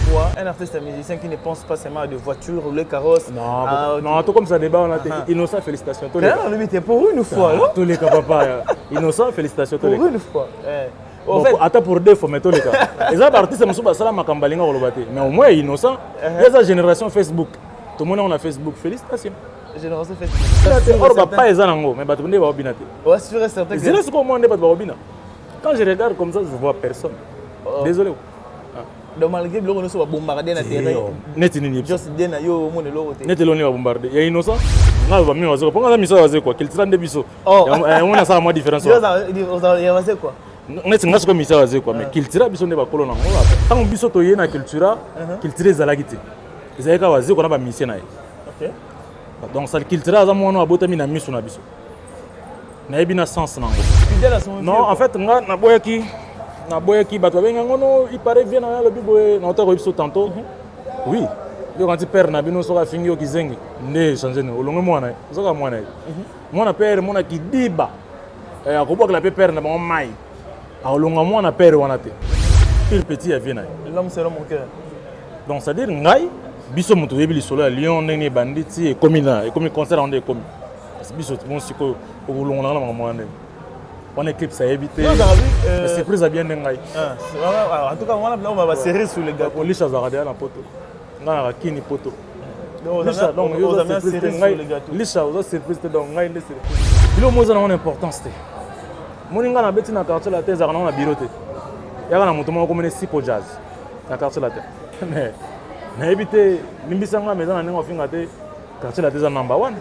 fois un artiste et musicien qui ne pense pas seulement à des voitures ou les carrosses. Non, tout comme ça débat, on a été innocent, félicitations. Pour une fois, non? Tous les cas, papa, innocent, félicitations. Pour une fois. En fait, attends pour deux fois, mais tous les cas. Les artistes, mais au moins innocent. Il y a sa génération Facebook. Tout le monde on a Facebook. Félicitations. Génération Facebook. Or, pas les anangos, mais tu ne vas pas Ouais, sûr et certain. C'est là ce qu'on m'a dit. Quand je regarde comme ça, je ne vois personne. Désolé. Donc malgré que nous sommes bombardés dans le terrain, juste des naïos au monde de l'autre. Net l'on est bombardé. Il y a innocent. On a mis au pourquoi on a mis ça au quoi? Qu'il tire des bisous. On a ça à moi différence. Il y a quoi? On est un comme ça quoi, mais qu'il tire bisous n'est pas colon. Tant bisous toyé na culture, qu'il tire zalagité. Ils avaient qu'à wazer qu'on a pas mis ça. OK. Donc ça qu'il tire à moi on a boté mis na mis sur na bisous. Na ebina sens nango. Non, en fait nga na boyaki na boyaki bato benga ngono il paraît bien na le bibo na otako biso tantôt. Oui. Yo quand père na bino soka fingi yo kizengi ne changer ne olongo mwana soka mwana mwana père mwana kidiba akoboka la père na bon mai olongo mwana père wana te il petit ya vient l'homme c'est mon cœur. Donc ça dire ngai biso mutu yebi lisolo ya lion ndenge banditi et comme concert on est comme biso bon siko olongo na mwana on équipe ça éviter surprise à bien ngai en tout cas on va serrer sur les gars police à zaradia na poto na kini poto lisha donc yo za surprise ngai lisha za surprise donc ngai ndese bilo moza na importance te moninga na beti na quartier la teza na bureau te yaka na mutu moko mene sipo jazz na quartier la teza mais na éviter limbisanga meza na nengo finga te quartier la teza number 1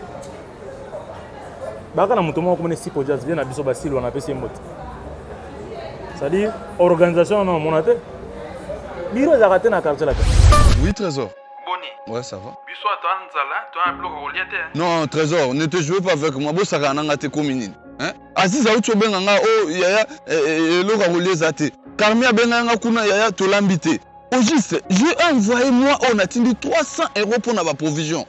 baka na mutu moko mene sipo jazz bien na biso basilo na pesi mbote c'est-à-dire organisation na monate bureau za raté na quartier la teza. Oui, Trésor. Boni. Ouais, ça va. Biso toi nzala, toi un bloc relié. Non, Trésor, ne te jouez pas avec moi. Bo saka nanga te komini. Hein? Aziza ucho benga nga yaya lo relié zate. Karmia benga nga kuna yaya to lambité. Au juste, j'ai envoyé moi on a tindi 300 € pour na ba provision.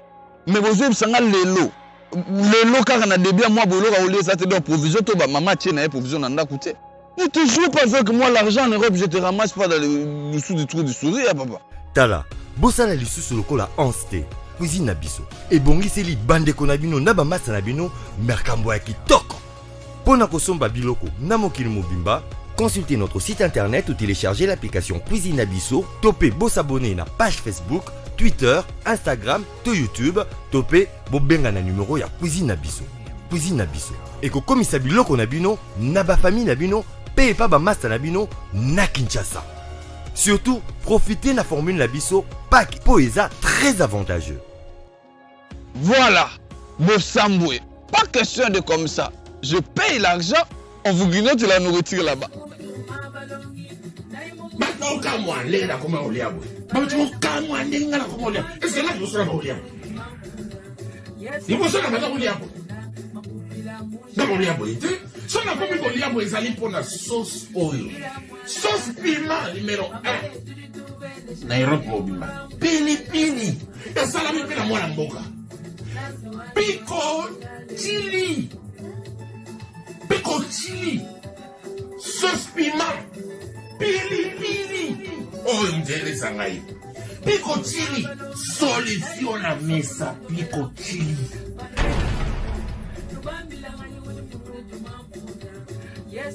Mais bozo bisanga lelo. Lelo kaka na débia moi bolo relié zate donc provision to ba mama tiena et provision na ndakute. Ne te joue pas avec moi, l'argent en Europe, je te ramasse pas dans le dessous du trou du sourire, papa. Tala, bosala lisusu lokola anste, cuisine na biso. Et bongiseli bande konabino na ba masa na bino, merkambo ya kitoko. Pona kosomba biloko na mokili mobimba, consultez notre site internet ou téléchargez l'application Cuisine Abisso, topez beau s'abonner na page Facebook, Twitter, Instagram, to YouTube, topez bobenga na numéro ya Cuisine Abisso. Cuisine Abisso. Et ko komisa biloko na bino, na ba famille na bino, paye pas ba masa na bino na Kinshasa. Surtout, profitez de la formule Nabisso pack Poesa très avantageux. Voilà, Bossamboué. Pas question de comme ça. Je paye l'argent, on vous grignote la nourriture là-bas. So na komi koliabo ezali pona sauce oil. Sauce piment numéro 1. Na Europe mobimba. Pili. Ya salami pena mwana mboka. Pico chili. Sauce piment. Pili. Oh, interesa ngai. Pico chili. Solution na mesa. Pico chili.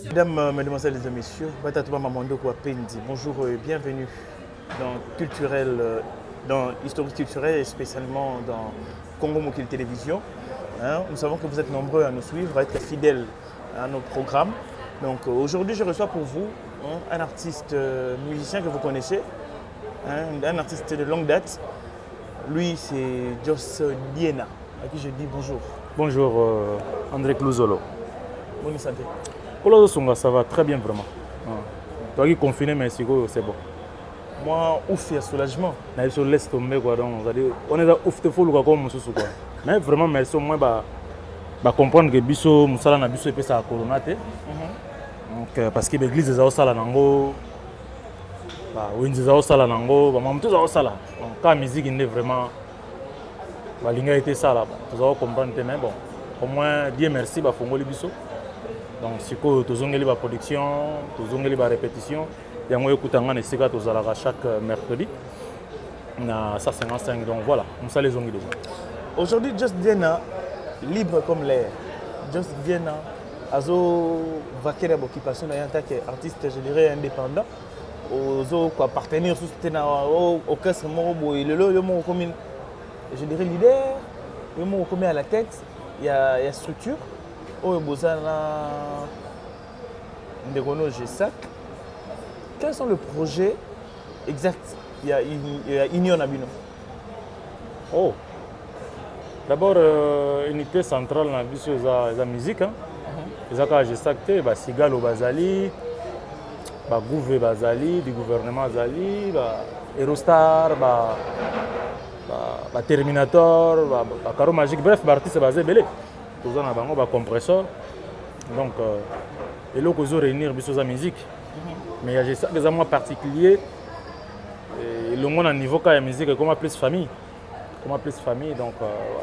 Mesdames, mesdemoiselles et messieurs, bonjour et bienvenue dans Historique culturelle et spécialement dans Congo Mokili Télévision. Nous savons que vous êtes nombreux à nous suivre, à être fidèles à nos programmes. Donc aujourd'hui, je reçois pour vous un artiste musicien que vous connaissez, un artiste de longue date. Lui, c'est Joss Liena, à qui je dis bonjour. Bonjour, André Clouzolo. Bonne santé. Ça va très bien vraiment. Toi qui confiné, mais c'est bon. Moi, ouf, il y a soulagement. On laisse tomber quoi. Donc, on est ouf, il faut le comme quoi. Mais vraiment, merci au moins comprendre que biso musala na biso epesa corona te. Donc parce que l'église est au sala nango, winzi za au sala nango, mamutu za au sala. Donc quand musique est vraiment linga été ça là, tu vas comprendre mais bon. Au moins Dieu merci fongoli biso. Donc si ko tozongeli ba production, tozongeli ba répétition, yango ekutanga na sika tozalaka chaque mercredi. na 155. Donc voilà, on sait les ongles déjà. Aujourd'hui, Just Diena, libre comme l'air. Just Diena, azo vaquer à l'occupation en tant qu'artiste, je dirais, indépendant. Ozo quoi partenaire sous au casque moro et le mot comme je dirais leader, le mot comme à la tête, il y a structure. Oh bozana ndegono GSAC. Quels sont les projets exacts? Il y a Union Abino. Oh. D'abord, unité centrale dans la musique. Les accords GSAC, Sigalo Bazali, Gouvé Bazali, du gouvernement Bazali, Aerostar, Terminator, Caro Magique, bref, l'artiste basé belé. Tout ça, on a un compresseur. Donc, et là, on réunir la musique. Mais il y a GSAC des amours particuliers. Et le monde à niveau de la musique est comme plus famille. Comme plus famille. Donc,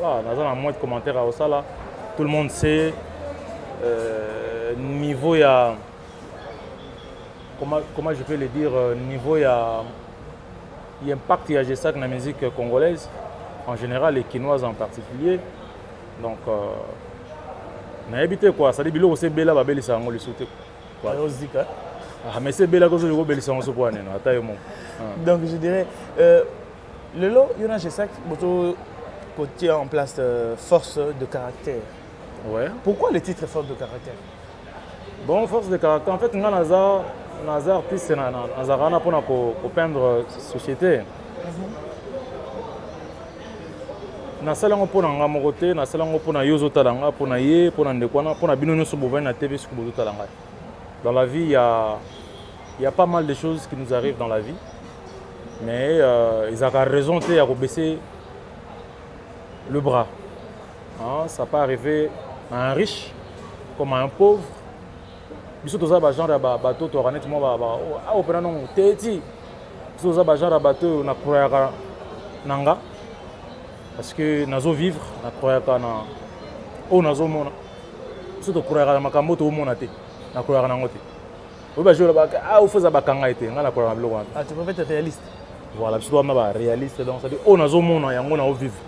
voilà, dans un moins de commentaires à ça là. Tout le monde sait. Niveau il y a comment je peux le dire, niveau il y a impact il y a GSAC dans la musique congolaise en général et quinoise en particulier. Donc n'a habité quoi, ça dit bilo c'est bela ba belisa ngo le sauter quoi. Mais c'est bela que je go belisa ngo so pour neno atayo mo. Donc je dirais le lot il y a GSAC boto côté en place force de caractère. Ouais. Pourquoi le titre force de caractère? Bon, force de caractère, en fait, nous avons un artiste pour peindre la société. Nous avons pour nous côté, nous avons pour nous yozo talanga, pour nous yé, pour nous ndekwana, pour nous binono sobouvin na TV sur bozo talanga. Dans la vie, il y a pas mal de choses qui nous arrivent dans la vie, mais ils ont raison de baisser le bras. Hein, ça peut arriver à un riche comme à un pauvre. Biso toza ba genre ba bateau to ranet mo ba opera non teti. Biso toza ba genre bateau na croyaka nanga parce que nazo vivre na croyaka na o nazo mona. Biso to croyaka na makambo to mona te. Na croyaka na ngote. O ba jola ba o faza ba kanga ete ngala croyaka biloko wana. Ah tu peux être réaliste. Voilà, biso to na ba réaliste donc ça dit o nazo mona yango na o vivre.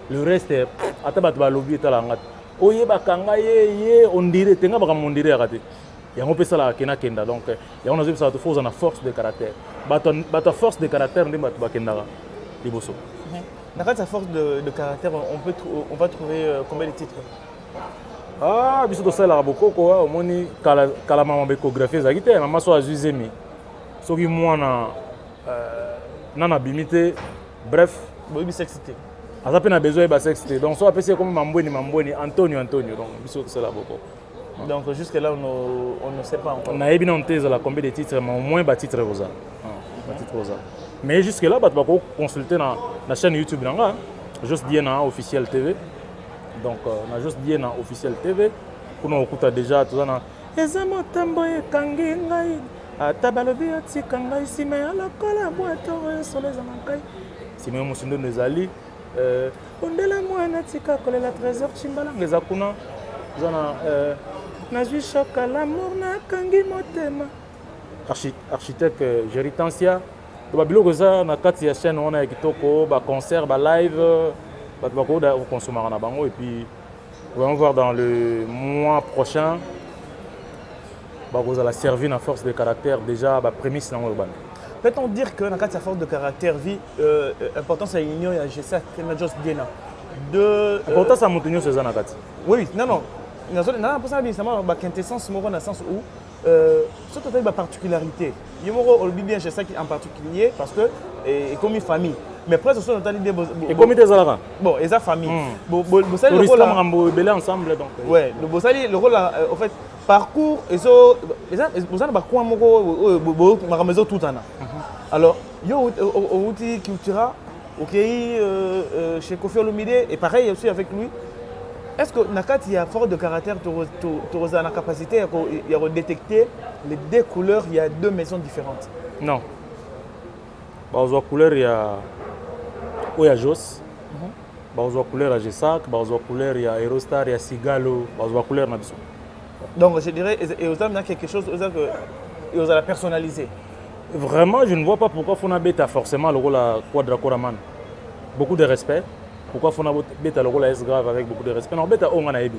Le reste ata ba to ba lobby tala ngata. O ye ba kanga ye on dirait tenga ba on dirait akate. Il y a un peu ça là qui n'a qu'un donc il y a un autre ça te force en force de caractère. Bah force de caractère n'est pas tout bakendara. Liboso. Dans sa force de caractère on va trouver combien de titres? Ah biso to ça là beaucoup quoi au moni kala maman bécographie ça guité maman so azuzemi. Soki moi na bimité bref bobi sexité. Aza pe na besoin ba sexité. Donc so appelé comme Mambweni Antonio donc biso to ça là beaucoup. Donc jusque là on ne sait pas encore. On a évidemment la combien de titres mais au moins ba titre rosa. Mais jusque là ba tu consulter dans la chaîne YouTube nanga Just Diena officiel TV. Donc on a Just Diena officiel TV pour nous écouter déjà tout ça na ezamo tambo ekangi ngai atabalobi otika ngai sima ya lokola boato solo za mankai sima yo musindo nezali ondela mwana tika kolela trésor chimbala ngeza kuna zana nazwi choc à l'amour nakangi motema architecte Géritensia to biloko za na kati ya chaîne on a kitoko ba concert ba live ba bako da consommer na bango et puis on va voir dans le mois prochain ba vous la servir na force de caractère déjà ba prémisse na urbaine. Peut-on dire que na kati ya force de caractère vie importance ya union ya GSAC na Just Diena de importance à montenyo ces na kati. Oui, non non pour ça ça ba quintessence mo dans sens où surtout avec la particularité. Il y a un bien chez ça en particulier parce que et comme une famille. Mais presque ce sont des et comme des alara. Bon, et sa famille. Bossali le rôle là belé ensemble donc. Ouais, le Bossali le rôle en fait parcours et so Bossali ba quoi moko makamzo tout ana. Alors, yo outil cultura OK chez Kofi Olomide et pareil aussi avec lui. Est-ce que Nakati y a fort de caractère, tu as la capacité de détecter les deux couleurs, il y a deux maisons différentes? Non. Bah, aux couleurs, il y a Jos. Aux couleurs, il y a GSAC. Aux couleurs, il y a Aerostar, il y a Sigalo. Aux couleurs, il y a donc, je dirais, et aux hommes, il y a quelque chose, ils ont la personnaliser. Vraiment, je ne vois pas pourquoi Fona Beta forcément le rôle à Quadra Koraman. Beaucoup de respect. Pourquoi Fona Beta le rôle à S grave avec beaucoup de respect. Non, Beta on a ébi.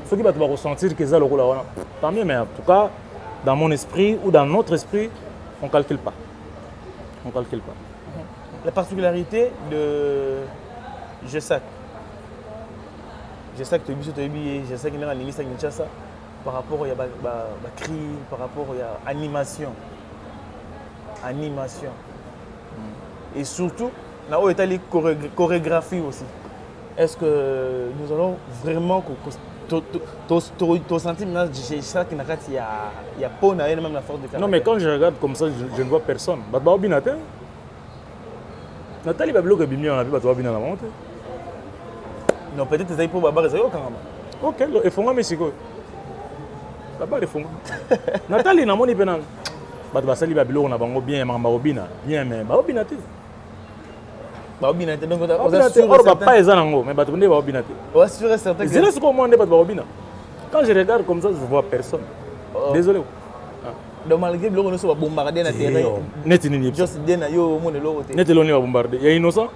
Ceux qui vont ressentir que ça le rôle à tant mieux, mais en tout cas, dans mon esprit ou dans notre esprit, on ne calcule pas. On calcule pas. La particularité de GESAC. GESAC, tu as GESAC qui est dans l'Église Kinshasa par rapport à la cri, par rapport à l'animation. Animation. Et surtout, là où est les chorégraphies aussi. Est-ce que nous allons vraiment sentir GESAC il y a pas même la force de caractère? Non, mais quand je regarde comme ça, je ne vois personne. Nathalie va bloquer Bimio, on a vu que tu vas bien la monte. Non, peut-être que tu as pour Babar et quand même. Ok, il faut que je me Babar et Fonga. Nathalie n'a pas pénal. Tu vas salir Babilo, on a bien, bien, mais Babinate. Babinate, donc on a pas les anangos, mais tu ne vas pas Babinate. Ouais, sûr et certain. C'est là ce qu'on m'a dit, Babina. Quand je regarde comme ça, je ne vois personne. Désolé. Donc malgré que nous sommes bombardés dans le terrain, juste dena yo mon lo côté. Net l'on est bombardé. Il y a innocent.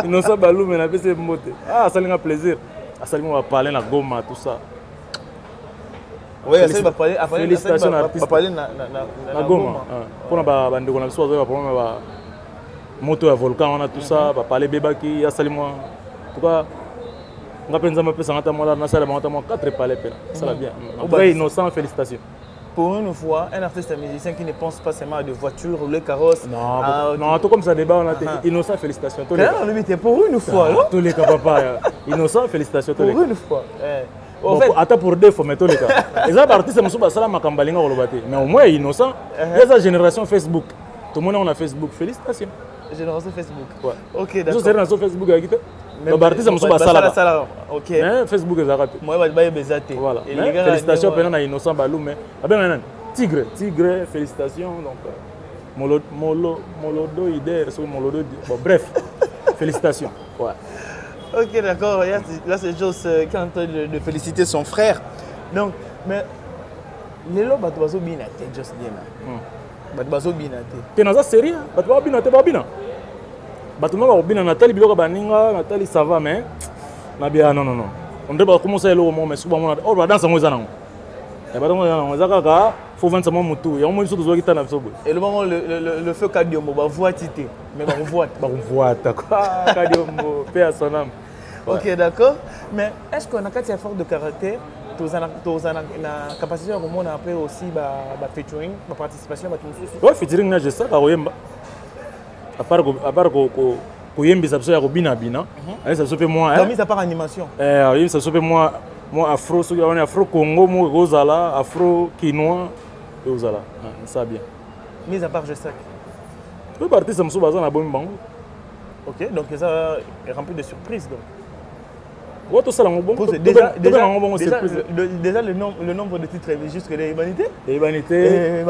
Innocent balou mais na pese moté. Ah, ça lui a plaisir. Ça lui va parler na Goma tout ça. Oui, ça va parler après félicitations artiste. Va parler na Goma. Pour na bande ko na so va problème ba moto à volcan on a tout ça, va parler bebaki ya sali moi. Pourquoi on a pensé ma pesa ngata moi na sala ngata moi 4 palais pena. Ça va bien. Vrai innocent, félicitations. Pour une fois, un artiste musicien qui ne pense pas seulement à des voitures ou les carrosses. Non, tout comme ça débat, on a été innocent, félicitations. Pour une fois, tous les cas, papa. Innocent, félicitations. Pour une fois. Attends, pour deux fois, mais tous les cas. Les artistes, c'est Moussouba Salam Makambalinga Olobate. Mais au moins, innocent. Il y a sa génération Facebook. Tout le monde a Facebook. Félicitations. Génération Facebook. Ouais. Ok, d'accord. Je suis sur Facebook avec les artistes, c'est Moussouba Salam. Ok. Facebook est arrêté. Moi, je vais bezate. Voilà. Félicitations, pendant innocent Balou, mais Tigre, félicitations. Donc, Molodo Ider, Molodo. Bon, bref, félicitations. Ouais. Ok, d'accord. Là, c'est juste qui est en train de féliciter son frère. Donc, mais les lots, tu vas bien à juste bien. Tu vas bien à tu es dans la série, tu vas bien à tu vas bien. Tu vas bien à Nathalie, Nathalie, ça va, mais non. On doit commencer à le mais souvent on va danser moi zanango. Et bah donc on zakaka faut vendre ça mon moto. Il y a au moins surtout qui tana sobo. Et le moment le feu Kadiombo va voir tité mais va voir quoi Kadiombo paix à son âme. OK, d'accord. Mais est-ce qu'on a quatre efforts de caractère tous na capacité au monde après aussi ba featuring, ba participation ba tout. Ouais, featuring na je ça ba oyemba. À part Kouyembi ça peut être bina. Ça se fait moi. Comme ça par animation. Ça se fait moi afro, on est afro Congo, moi Rosala, afro quinoa, Rosala. Ça bien. Mis à part je sais. Le parti ça me sous bazan à bon bango. OK, donc ça est rempli de surprises donc. Ouais, tout ça là bon. Déjà le nombre de titres est juste que les Humanité. Les Humanité.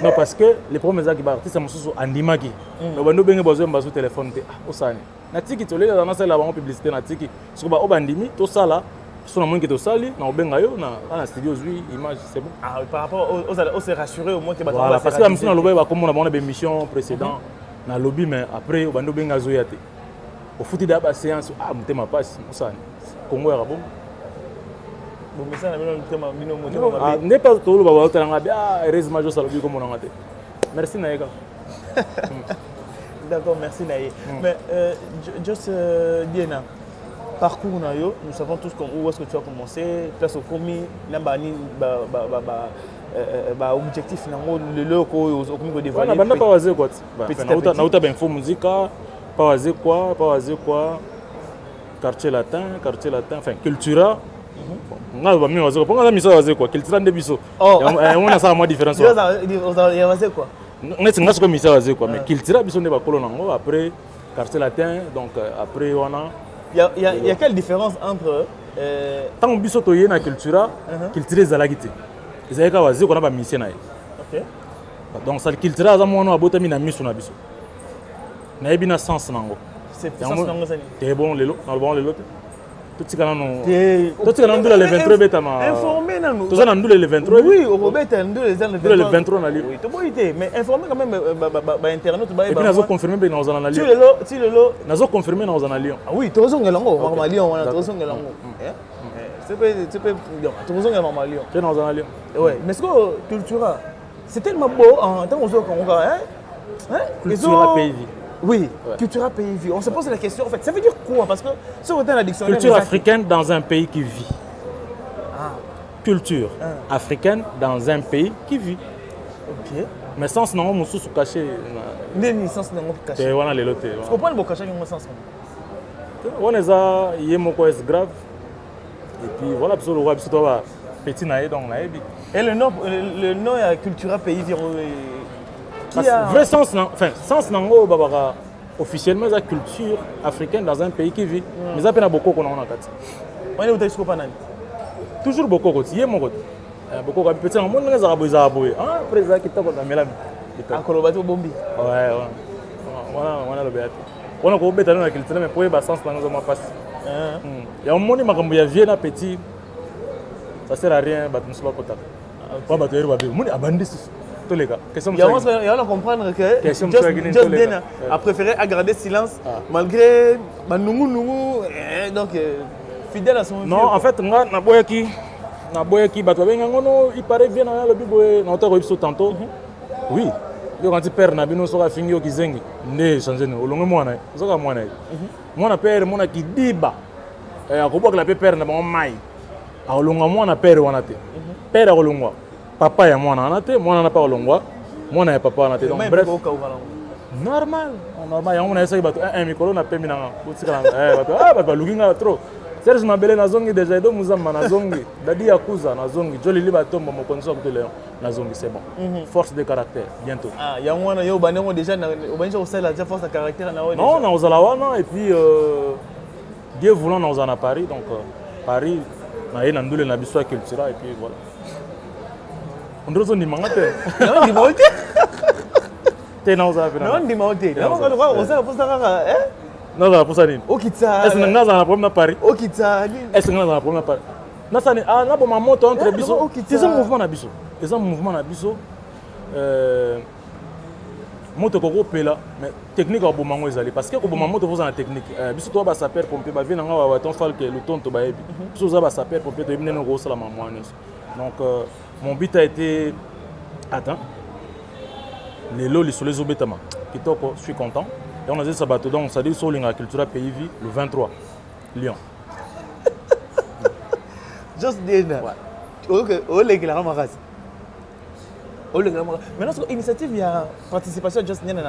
Non parce que les premiers qui partent ça me sous andimaki. No bando benga besoin bazo téléphone te osani. Na tiki to lela na sala ba publicité na tiki. Soko ba obandimi to sala. So na monki to sali na obenga yo na studio zui image c'est bon. Ah par rapport aux se rassurer au moins que voilà parce que la mission na loba ba comme on a une émission précédent na lobby mais après bando benga zo yate. Au foot d'abord séance mutema passe osani. Congo ya bon. Bon mais ça na mutema bino n'est pas tout le baba otanga bien heureusement je salobi comme on a ngate. Merci Naïga. D'accord, merci Naïe. Mais juste Diana, parcours nous savons tous où est-ce que tu as commencé, place au commis, objectif le loco au commis de dévoiler. On n'a pas osé quoi. On a bien info musique, pas osé quoi. Quartier latin, enfin cultura. On a mis osé quoi. On a mis ça osé quoi. Cultura de biso. On a ça moins différence. On a osé quoi. On est comme ça osé quoi. Mais cultura biso ne pas colonango après quartier latin donc après on a. Il y a quelle différence entre tant que biso toyé na cultura, culture zalagité. Ils ka osé qu'on a pas mission na. OK. Donc ça cultura za mwana abota mi na mission na biso. Na ebina sens nango. C'est sens nango ça ni. T'es bon lelo, na bon lelo. Tout ce qu'on a le 23 betama. Informé non. Tout ça dans le 23. Oui, au Robert le 23 na li. Oui, tout bon idée, mais informé quand même internet ba. Et puis nazo confirmer be dans en Lyon. Tu le lo. Nazo confirmer dans en Lyon. Ah oui, tu raison ngelango, ma Lyon, on a raison ngelango. Tu peux tu raison ngelango Lyon. Tu dans en Lyon. Ouais, mais ce que cultura, c'est tellement beau en tant qu'on Cultura pays. Oui, culture pays vie. On se pose la question, en fait, ça veut dire quoi? Parce que si on est dans dictionnaire... Culture africaine dans un pays qui vit. Culture africaine dans un pays qui vit. Ok. Mais sans non, on se caché. N'est sens non caché. On a les lotés. Je comprends le caché dans sens. On est à Yemoko est grave. Et puis voilà, parce que le roi petit naïe donc naïe. Et le nom est culture pays vie. Vrai sens, enfin, sens nango babara officiellement la culture africaine dans un pays qui vit. Mais ça peine beaucoup qu'on a en kat. On est au Taïsko Panani. Toujours beaucoup côté, yé mon côté. Beaucoup quand petit on monte les arabes ah président qui t'a qu'on a mélami. Encore le bateau bombi. Ouais. On a le béat. On a ko béta na culture mais pour y sens nango ma passe. Il y a un monde makambo ya vie na petit. Ça sert à rien battre nous pas contact. Pas battre ba be. Monde abandé tous les gars. Il y a comprendre que Just Den a préféré garder silence malgré donc fidèle à son. Non, en fait, moi, na boyaki, il paraît bien dans le bibo, na auto rebiso tantôt. Oui. Le quand père na bino soka fingi okizengi, ne changer no. Olongo mwana, soka mwana. Mwana père mwana kidiba. Akoboka la père na mai. Olongo mwana père wana te. Père olongo. Papa ya mwana wana te, mwana na pa olongwa, mwana ya papa wana te. Donc bref. Normal. Normal, on a essayé bato un micro na pemi na botika na bato bato lukinga trop. Serge Mabele na zongi déjà do muzamba na zongi. Dadi Yakuza na zongi. Joli li batomba mo konso ko Léon na zongi c'est bon. Force de caractère bientôt. Ah, ya mwana yo banengo déjà na obanja au sala déjà force de caractère na ouais. Non, na ozala wana et puis Dieu voulant na ozana Paris donc Paris na yena ndule na biso culture et puis voilà. On doit se dire non, dis-moi où t'es non, ça fait non, dis-moi où t'es. Non, on sait pour ça. Non, ça pour ça ni. Okitsa. Est-ce que nous avons un problème à Paris? Okitsa. Est-ce que nous avons un problème à Paris? Non, ça ni. Ah, là pour ma moto entre biso. C'est un mouvement na biso. C'est un mouvement na biso. Moto ko pela, mais technique au bon moment ezali parce que ko bon moto vous en technique. Biso to ba saper pomper ba vina nga wa ton falke le ton to ba ebi. Biso za ba saper pomper to ibne no ko sala mamwana. Donc mon but a été atteint. Les lots, les soleils au bétama. Kitoko, je suis content. Et on a dit ça bateau. Donc, ça dit sur la culture pays vie le 23. Lyon. Just dinner. Ok, on les gars maras. On les gars maras. Maintenant, sur initiative, il y a participation à Just dinner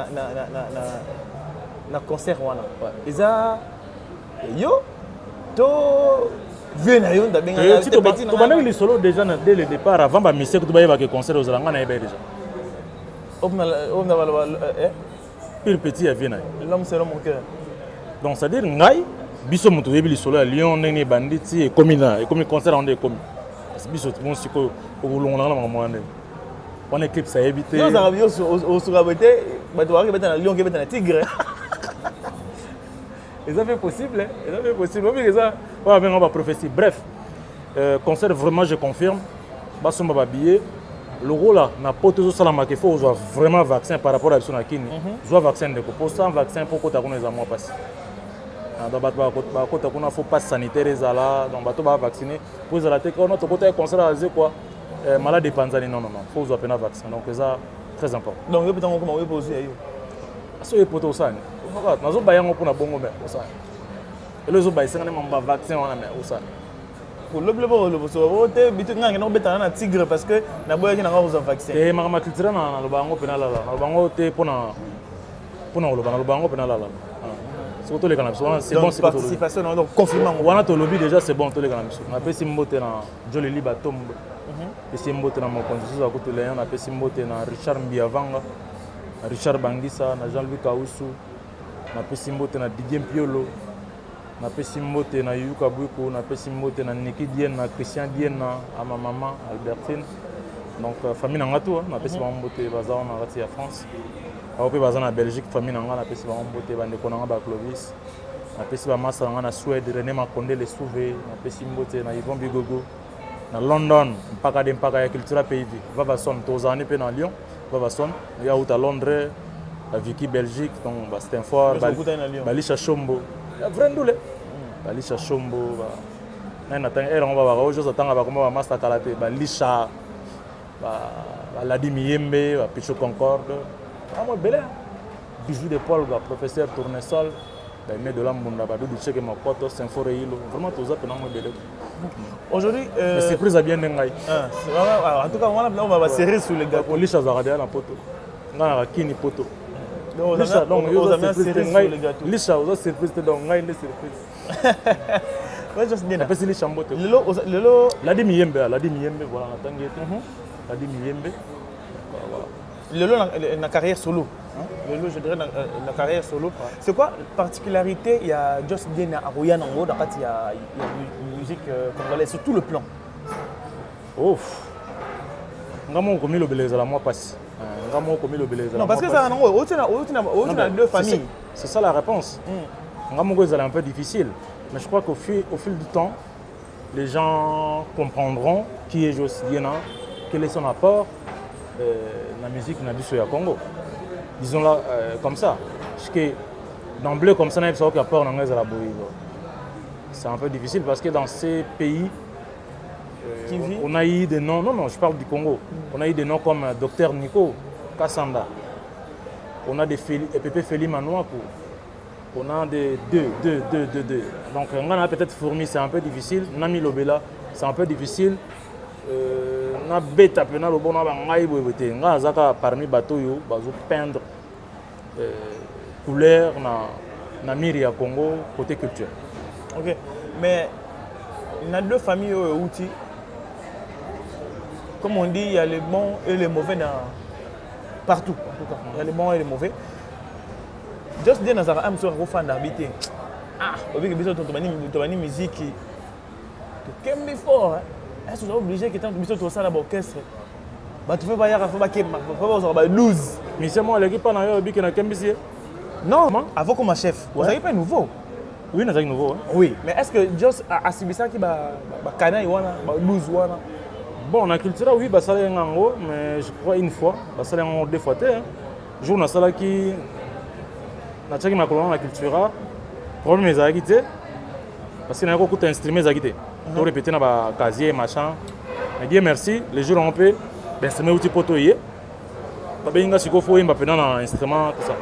na concert wana. Isa yo to viens yo da benga. Tu bandes les solos déjà dès le départ avant ba mission que tu baye ba que concert aux alanga na ebe déjà. Pile petit vient là. L'homme c'est l'homme au cœur. Donc ça dire ngai biso mutu yebi les solos à Lyon nene banditi et comme concert on est comme. Parce que biso bon siko ko longa na mwana. On éclipse ça éviter. Non, ça va bien au surabité, bah tu vas arriver dans Lyon qui est dans Tigre. Et ça fait possible, hein. Et ça fait possible. Mais ça, on va prophétie. Bref, concert vraiment je confirme. Basson baba billet. Le rôle là, n'a pas toujours salama qu'il faut vraiment vaccin par rapport à ce qu'on a kini. Soit vaccin de pour sans vaccin pour que tu aies mois passé. Donc quand tu as faut passe sanitaire là, donc tu vas vacciner. Pour la tête on a tout côté concert à quoi malade de Panzani non faut avoir un vaccin. Donc ça très important. Donc peut-être comment on peut poser ça est pour tout ça. Nazo bayango pour na bongo mais ça. Et les autres c'est un vaccin on a mais ça. Pour le voter bitu nganga no beta na tigre parce que na boya na ngao za vaccin. Et ma culture na lo bango penal là. Na bango te pour lo bango penal là. C'est tout les canaux. C'est bon c'est participation donc confinement. Wana to lobby déjà c'est bon tous les canaux. Na pesi mbote na Joli Liba tombe. Pesi mbote na mokonzi za kutu leon na pesi mbote na Richard Mbiavanga. Richard Bangisa na Jean-Louis Kaoussou. Na pesi mbote na Didier Piolo. Na pesi mbote na Yuka Bouiko, na pesi mbote na Niki Dienne, na Christian Dienne, à ma maman Albertine. Donc famille na ngato, na pesi ba mbote baza na rati ya France. Aope baza na Belgique, famille na nga na pesi ba mbote bande konanga ba Clovis. napesi bamasa nanga na Suède, René Makonde les Souvé, napesi mbote na Yvon Bigogo. Na London, mpaka de mpaka ya Cultura PIV. Vavason, tozani pe na Lyon, Vavason. Il y a à Londres, à Vicky Belgique, donc Stanford, Balisha Chombo. Il y a vraiment doulé. Balisha Chombo, on va voir aujourd'hui attendre comment master karaté, Balisha, Ladi Miyembe, Picho Concorde. Ah moi belé. Bijou de Paul, professeur Tournesol. Mais de l'ambunda, du check ma pote, Saint-Foreilo. Vraiment tout ça, moi belé. Aujourd'hui, c'est plus à bien d'engager. En tout cas, on va serrer sur les gars. On lit à radio la poto. On a kini poto. Donc, on a serré sur les gâteaux. Lisha, on a surprise donc on a une surprise. Ouais, juste bien. Après c'est les chambote. Lelo, la demi yembe voilà, on attend la demi yembe. Lelo na carrière solo. Lelo, je dirais la carrière solo. C'est quoi la particularité? Il y a Just Dena Aroyan en haut, il y a une musique congolaise sur tout le plan. Ouf. Ngamo komi lo beleza la moi passe. Ngamo komi lo beleza. Non, parce que ça on a deux familles. C'est ça la réponse. Ngamo ko un peu difficile, mais je crois qu'au fil du temps, les gens comprendront qui est Just Dena, quel est son apport la musique na biso ya Congo. Disons là comme ça, parce que d'emblée comme ça n'a pas apport dans la boïgo. C'est un peu difficile parce que dans ces pays on a eu des noms, non, je parle du Congo. On a eu des noms comme Dr Nico Kassanda. On a des Pépé Feli Manouakou. On a des deux. Donc on a peut-être Fourmi, c'est un peu difficile. Nami Lobela, c'est un peu difficile. Na beta pena lo bona ba ngai boyete nga zaka parmi bateau yo bazo peindre couleur na miri ya Congo côté culture. OK. Mais il y a deux familles outils. Comme on dit, il y a les bons et les mauvais partout. En tout cas, il y a les bons et les mauvais. Just Dena Nazara am so un fan d'habiter. Ah, au vu que besoin de musique qui kembe fort. Est-ce que vous êtes obligé que tu aies ça dans l'orchestre? Tu fais pas y avoir un blues. Mais c'est moi l'équipe na yo biki na kembisi. Non, avant comme chef. Vous n'avez pas nouveau. Oui, nous avons nouveau. Oui, mais est-ce que Just a Sibisa qui va Kana Iwana, blues Wana? Bon, la culture, oui, ça a un mais je crois une fois, ça a un deux fois. Jour na sala qui na tchaki ma colonne la culture, problème les agité parce qu'il y a beaucoup d'instruments agité. Pour répéter dans le casier, machin. Mais Dieu merci, les jours ont fait, l'instrument outil potoyer. Il y a des choses qui sont dans l'instrument, tout ça.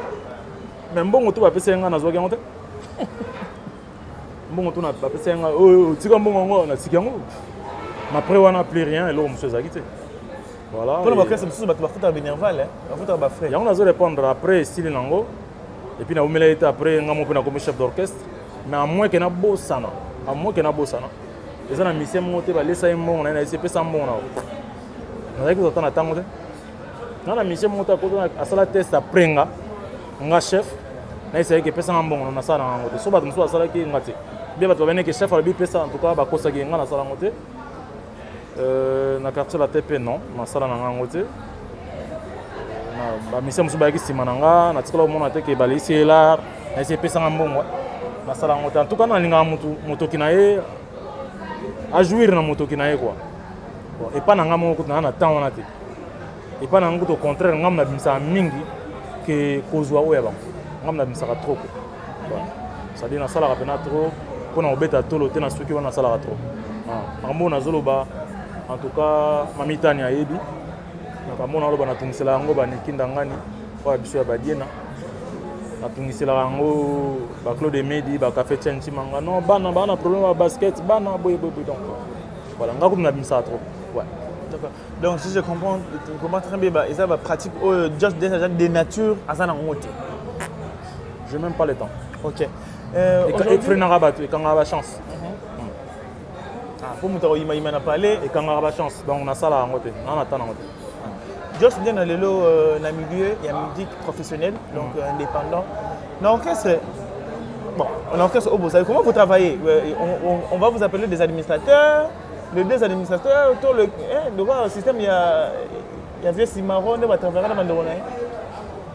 Mais bon, tu vas passer un an à Zogan. Bon, tu vas passer un an, tu vas passer un an, mais après, on n'a plus rien, et là, on s'est agité. Voilà. Pour le moment, c'est un peu de bénévole, il y a un peu de répondre après, style Nango. Et puis, on a été après, on a comme chef d'orchestre. Mais à moins qu'il y ait un beau sana. À moins qu'il y ait un beau sana. Les gens qui ont été laissés un bon, on a essayé de faire un bon. On a dit que vous attendez. On a mis un bon à la test après, on a chef. On a essayé de faire un bon, on a ça dans la so battu sur la qui est ngati. Bien battu venir que chef a bien fait en tout cas ba kosa qui ngana sala ngote. Na quartier la TP non, na sala na ngote. Na ba mission musu ba ki simananga, na tikola mona te ke bali c'est là, na essayé de faire un bon. Na sala ngote. En tout cas na linga mutu kinaye à jouir dans moto qui naie quoi. Bon, et pas nanga moko na temps on a été. Et pas nanga au contraire ngam na bimsa mingi que kozwa oya ba. Ngam na bimsa trop quoi. Bon. Ça dit na sala rapena trop pour na obeta tolo te na suki wana sala trop. Ah, ngamo na zoloba en tout cas mamitani ayebi. Na kamona loba na tungisela ngo ba nikinda ngani kwa biso ya badiena. Na tungisela ngo ba Claude Medi ba café Chenchi manga non bana problème à basket bana boy donc voilà nga ko na bimsa trop ouais d'accord donc si je comprends très bien bah ça va pratique Just déjà des natures azana ngote j'ai même pas le temps OK et frena rabat et quand on a la chance pour muto ima na parler et quand on a la chance donc on a ça là ngote on attend ngote Just bien dans le milieu il y a musique professionnelle donc indépendant. Donc bon, en orchestre au Bossaï, comment vous travaillez? On va vous appeler des administrateurs, les deux administrateurs, autour le système il y a vieux Simaron, il va travailler dans le monde.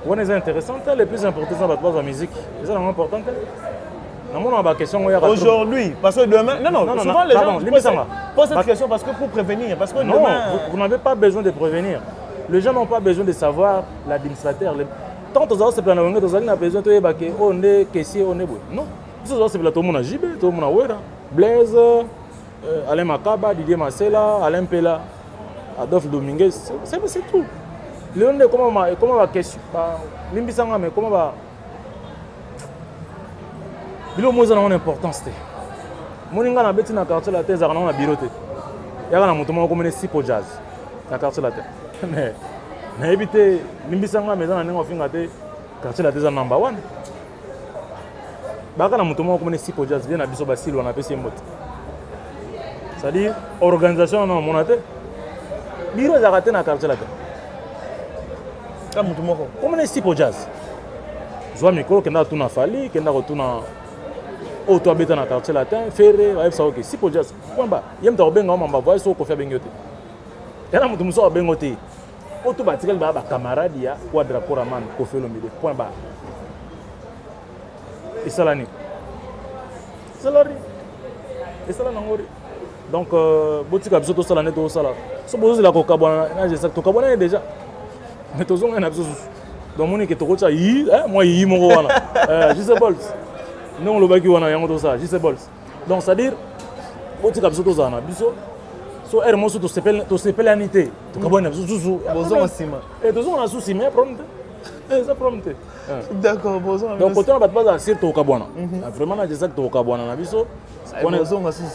On est intéressant, les plus importants sont la musique. C'est ça important. Aujourd'hui, parce que demain... Non, souvent les gens posent cette question parce que pour prévenir. Parce que non, demain... vous n'avez pas besoin de prévenir. Les gens n'ont pas besoin de savoir l'administrateur. Tant que vous avez besoin de non. Tout le monde a JB, tout le monde a Wera, Blaise, Alain Makaba, Didier Marcella, Alain Pella, Adolphe Dominguez, c'est tout. Léon, comment va question Limbisanga, mais comment va. Il y a une importance. Moninga na beti na quartier la thèse na biroté. Il y a un mouvement comme Sipo Jazz na quartier la thèse. Mais na éviter Limbisanga mais dans na finga te quartier la thèse number 1. Baka na mouvement comme Sipo Jazz vient na biso basilo na pesi mbote. C'est-à-dire organisation na monate. Biro za raté na quartier la thèse. Comme tout le monde. Comme Sipo Jazz. Zoa micro kenda tuna fali, kenda tuna auto abeta na quartier latin, ferré, va ça OK. Sipo Jazz. Point bas. Yem ta obenga mamba voix so ko fa bengote. Yana mutu muso bengote. Auto batikal ba camarade ya Quadra Koraman ko fe lomide. Point bas. Et ça l'année. Salari. Et ça l'année. Donc botika biso to sala neto sala. So bozo la ko kabwana, na je sais to kabwana déjà. Mais to zonga na biso. Donc mon équipe to yi, moi yi mon wana. Je sais pas. Non le baki wana yango to ça, je sais pas. Donc ça dire botika biso to zana biso. So er moso to sepel anité. To kabwana biso zuzu. Bozo sima. Et to zonga sous sima promte. Ça promte. D'accord, bozo. Donc quand on va pas sur to kabwana. Vraiment na je sais to kabwana na biso.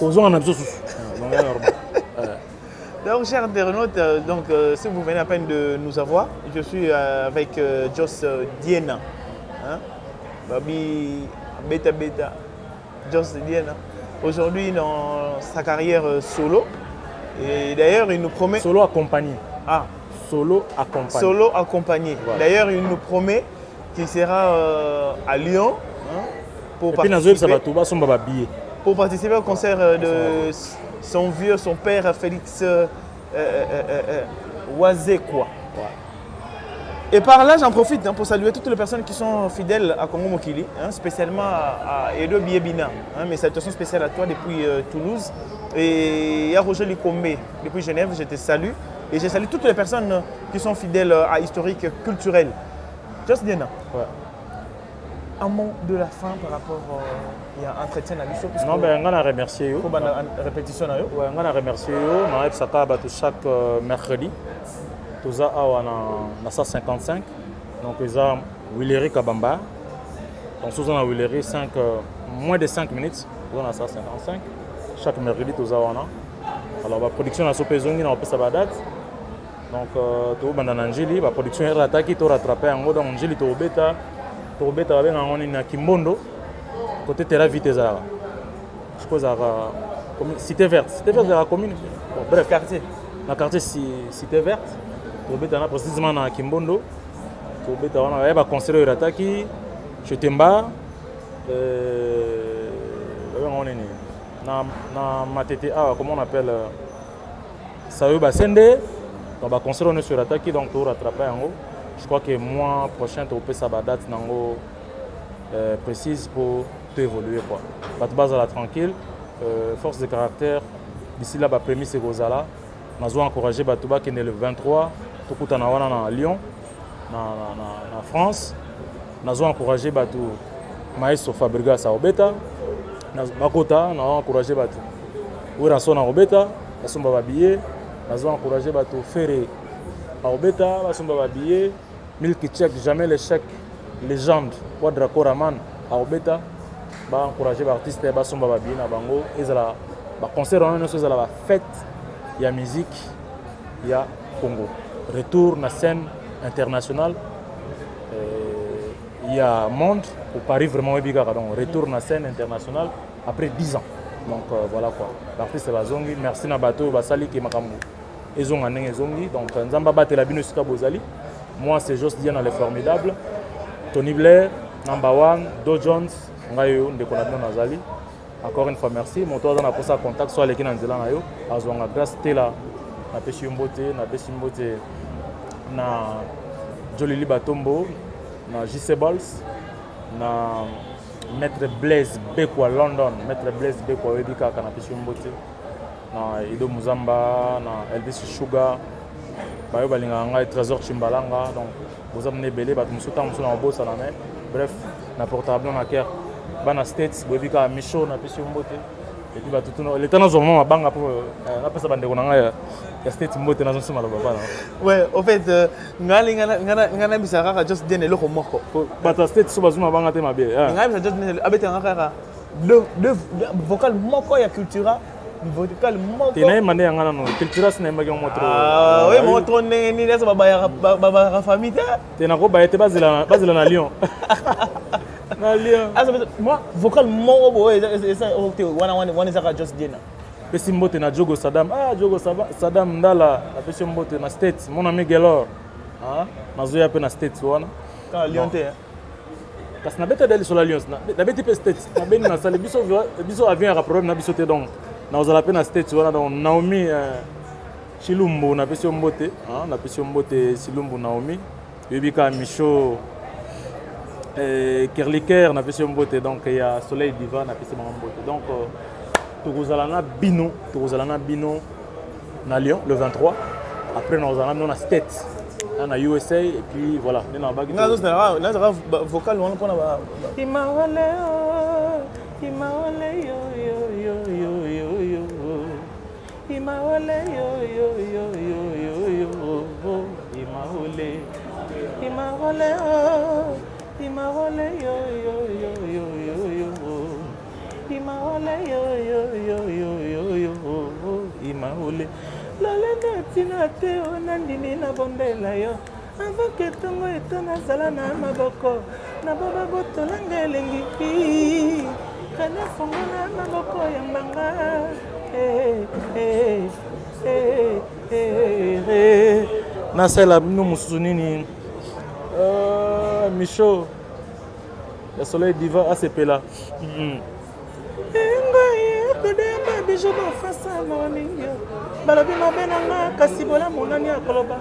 Bozo na biso. Donc normal. Donc, chers internautes, si vous venez à peine de nous avoir, je suis avec Joss Diena. Hein? Babi Beta, Joss Diena. Aujourd'hui, dans sa carrière solo. Et d'ailleurs, il nous promet... Solo accompagné. Ah. Solo accompagné. Solo accompagné. Voilà. D'ailleurs, il nous promet qu'il sera à Lyon. Hein, pour participer au concert de son vieux, son père Félix Oisé quoi. Et par là, j'en profite pour saluer toutes les personnes qui sont fidèles à Congo Mokili, spécialement à Edo Biebina. Mes salutations spéciales à toi depuis Toulouse. Et à Roger Likombe depuis Genève, je te salue. Et je salue toutes les personnes qui sont fidèles à Historique Culturel. Just Diena. Ouais. Un mot de la fin par rapport à entretien à l'issue. Non, ben on a remercié yo. Pour la répétition là. Ouais, on a remercié yo. On a fait ça chaque mercredi. Tout ça à 155. Donc ils ont Willery Kabamba. Donc sous on a Willery moins de 5 minutes. On a 155. Chaque mercredi tout ça on a. Alors la production a sopezongi na opesa ba date. Donc tout banda Angeli, la production est attaqué to rattraper en mode Angeli to beta. Pour beta avec un Kimbondo côté terrain Vitezara. Je pense à Cité Verte. Cité Verte de la commune. Bon, bref, quartier. La quartier Cité Verte. Pour beta là précisément à Kimbondo. Pour beta on a va construire Rataki, Chetemba on est na matete comment on appelle Sayo Basende. On va construire sur Rataki donc pour rattraper en haut. Je crois que le mois prochain, tu peux avoir date précise pour évoluer. Pas de base à la tranquille, force de caractère. D'ici là, la prémisse c'est Gozala. Nous avons encouragé Batouba qui est né le 23, tout à Lyon, en France. Nous avons encouragé Batou Maïs Fabrigas à Obeta. Bakota, nous avons encouragé Batou Ourason à Obeta, nous avons encouragé Batou Ferré. À Obeta, nous avons habillé Milky Check, jamais l'échec, légende, Quadra Koraman à Obeta, bah encourager les artistes, bah sont habillés na bango, ils la concert on a la fête, il y a musique, il y a Congo, retour na scène internationale, il y a monde pour Paris vraiment bigaga donc retour na scène internationale après 10 ans, donc voilà quoi, l'artiste va zongi, merci na bateau, basali qui makambo. Ils ont un ezongi donc nzamba batela bino sika bozali. Moi c'est Joss Diena le formidable. Tony Blair, number 1, Do Jones, ngayo ndeko na bino nazali. Encore une fois merci. Mon tour dans pour ça contact soit les qui na nzela na yo. Azwanga grâce tela na pesi mbote na Jolili Batombo, na JC Balls, na Maître Blaise Bekwa London, Maître Blaise Bekwa Webika Kanapisi Mbote, na Ido Muzamba, na Elvis Sugar, Bayo Balinganga, Trésor Chimbalanga, donc vous amenez belé, bah tout temps na boss na main. Bref, na portable na cœur, bana States, Webika Micho na Pisi Mbote. Et puis bah tout le temps dans un moment banga pour la personne bande konanga ya States Mbote na zonsi mala baba. Ouais, au fait ngana bisaka just dene loko moko. Bata States so bazuma banga te mabe. Ngana bisa just dene abete ngaka le vocal moko ya cultura. Vocal moko. Tena mane ngana no cultura sina mbaki motro. Ah, oui motro ni lesa baba famille. Tena ko ba te bazila na Lyon. Na Lyon. Moi vocal moko boy ça wana zaka just dene. Pesi Mbote na Jogo Saddam. Ah Jogo Saddam ndala na Pesi Mbote na States. Mon ami Gelor. Ah, nazoya pe na States wana. Ka Lyon te. Parce na beta dali sur la Lyon. Na beti pe States. Na beni na sale biso avion ya problème na biso te donc. Na ozala pe na States wana donc Naomi Chilumbu na Pesi Mbote. Ah, na Pesi Mbote Chilumbu Naomi. Yebika Micho Kerliker na Pesi Mbote donc il y a Soleil Diva na Pesi Mbote. Donc Tokozalana Bino na Lyon le 23. Après nous allons à States, na USA et puis voilà. Nous avons vocal on pour na Imawale yo Imaole la tina te onandini na bondela yo avant que tongo etona zala na maboko na baba botolanga elengi kana fongo na maboko ya mbanga na sela bino mususu nini Micho ya Soleil Diva ACP là déjà ba face à moninga balobi mabenanga kasi bola monani akoloba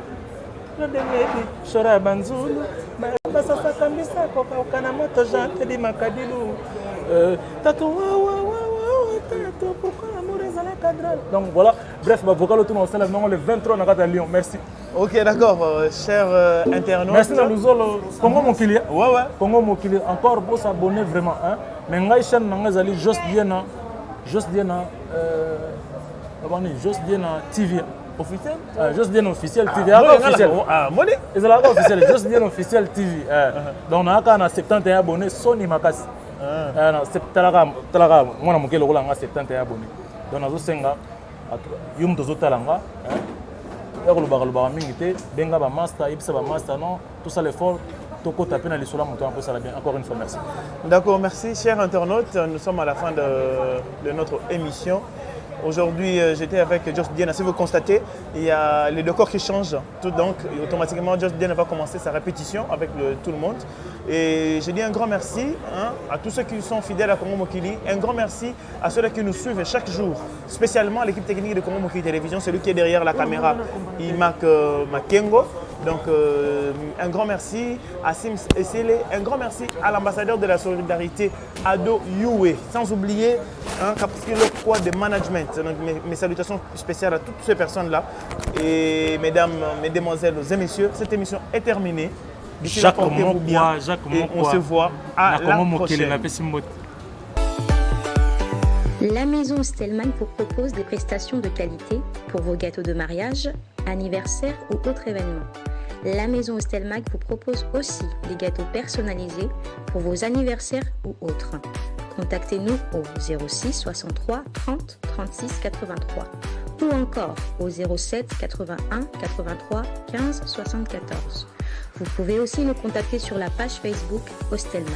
lo dengebi shora banzulu ba sasa kambisa koka na moto jante di makadilu tatu tatu pourquoi l'amour est à la cadre. Donc voilà, bref, ma vocal autour de non le 23 à Lyon. Merci. OK, d'accord, cher internaute. Merci à nous all Congo mon client. Ouais. Congo mon client encore pour s'abonner vraiment hein. Mais ngai chaîne nanga zali just bien TV officiel. Just bien officiel TV. Officiel. Ah, moni. Ils ont officiel just bien officiel TV. Donc on a 71 abonnés Sony Makasi. Talaga mwana mokelo kolanga 71 abonnés. Donc nazo senga yum tozo talanga ya koloba mingi te benga ba master ibisa ba master non tout ça l'effort toko taper na lisola moto encore ça bien. Encore une fois merci. D'accord, merci chers internautes, nous sommes à la fin de notre émission. Aujourd'hui, j'étais avec Just Diena. Si vous constatez, il y a les décors qui changent. Donc, automatiquement, Just Diena va commencer sa répétition avec tout le monde. Et je dis un grand merci à tous ceux qui sont fidèles à Congo Mokili. Un grand merci à ceux qui nous suivent chaque jour. Spécialement à l'équipe technique de Congo Mokili Télévision, celui qui est derrière la caméra, Imak Makengo. Donc, un grand merci à Sims Essele. Un grand merci à l'ambassadeur de la solidarité, Ado Youé. Sans oublier le poids de management. Donc, mes salutations spéciales à toutes ces personnes-là. Et mesdames, mesdemoiselles et messieurs, cette émission est terminée. Jacques Mokwa, et on se voit à la prochaine. La maison Stelman vous propose des prestations de qualité pour vos gâteaux de mariage, anniversaire ou autres événements. La maison Stelmac vous propose aussi des gâteaux personnalisés pour vos anniversaires ou autres. Contactez-nous au 06 63 30 36 83 ou encore au 07 81 83 15 74. Vous pouvez aussi nous contacter sur la page Facebook Hostelmac.